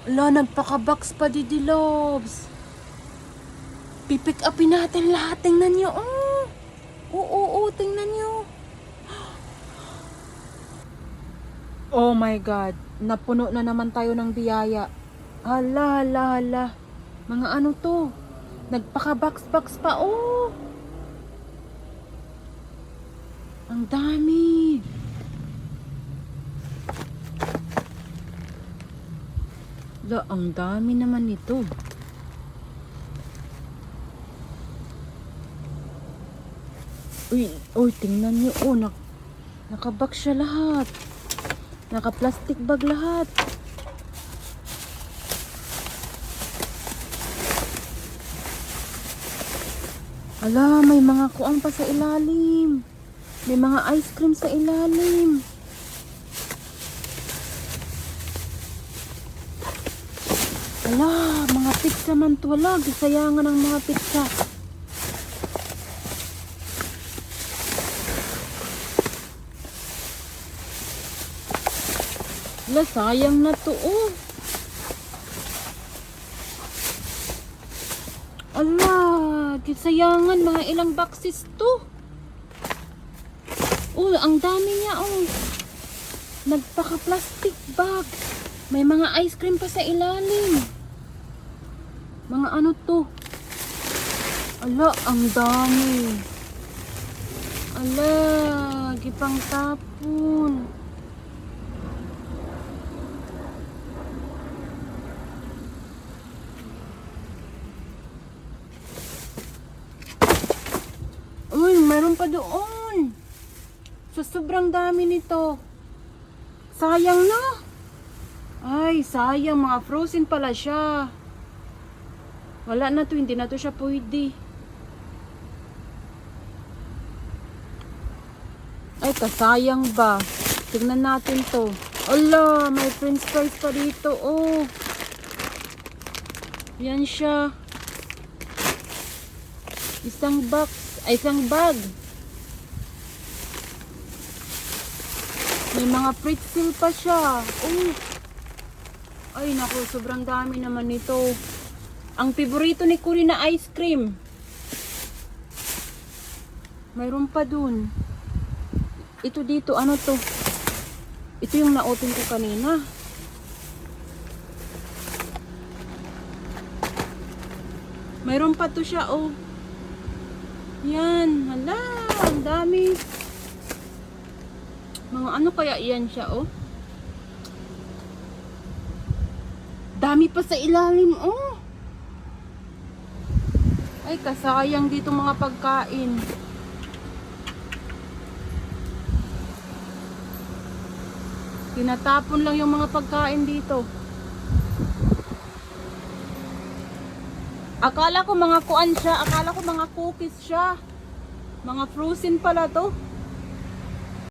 Ala, nagpaka-box pa Didi Loves. Pipick upin natin lahat. Tingnan nyo. Oh. Oo, tingnan nyo. Oh my God. Napuno na naman tayo ng biyaya. Hala, hala, hala. Mga ano to? Nagpaka-box-box pa. Oh. Ang dami. La, ang dami naman nito. Uy, tingnan niyo. Oh, nakabox siya lahat. Naka-plastic bag lahat. Ala, may mga kuang pa sa ilalim. May mga ice cream sa ilalim. Ala, mga pizza man to. Wala, gisayangan ng mga pizza. Ala, sayang na to. Oh. Ala, gisayangan. Mga ilang boxes to. Oh, ang dami niya. Oh. Nagpaka-plastic bag. May mga ice cream pa sa ilalim. Mga ano to? Ala, ang dami. Ala, gipang tapon. Uy, mayroon pa doon. So, sobrang dami nito. Sayang na. Ay, sayang. Mga frozen pala siya. Wala na to, hindi na to siya pwede. Ay, kasayang ba? Tignan natin to. Ala, may french fries pa dito. Oh. Yan siya. Isang box, ay isang bag. May mga pretzel pa siya. Oh. Ay, naku, sobrang dami naman nito. Ang paborito ni Kuri na ice cream. Mayroon pa dun. Ito dito, ano to? Ito yung na-open ko kanina. Mayroon pa to siya, oh. Yan, hala, ang dami. Mga ano kaya yan siya, oh. Dami pa sa ilalim, oh. Ay, kasayang dito mga pagkain. Tinatapon lang yung mga pagkain dito. Akala ko mga kuan siya. Akala ko mga cookies siya. Mga frozen pala to.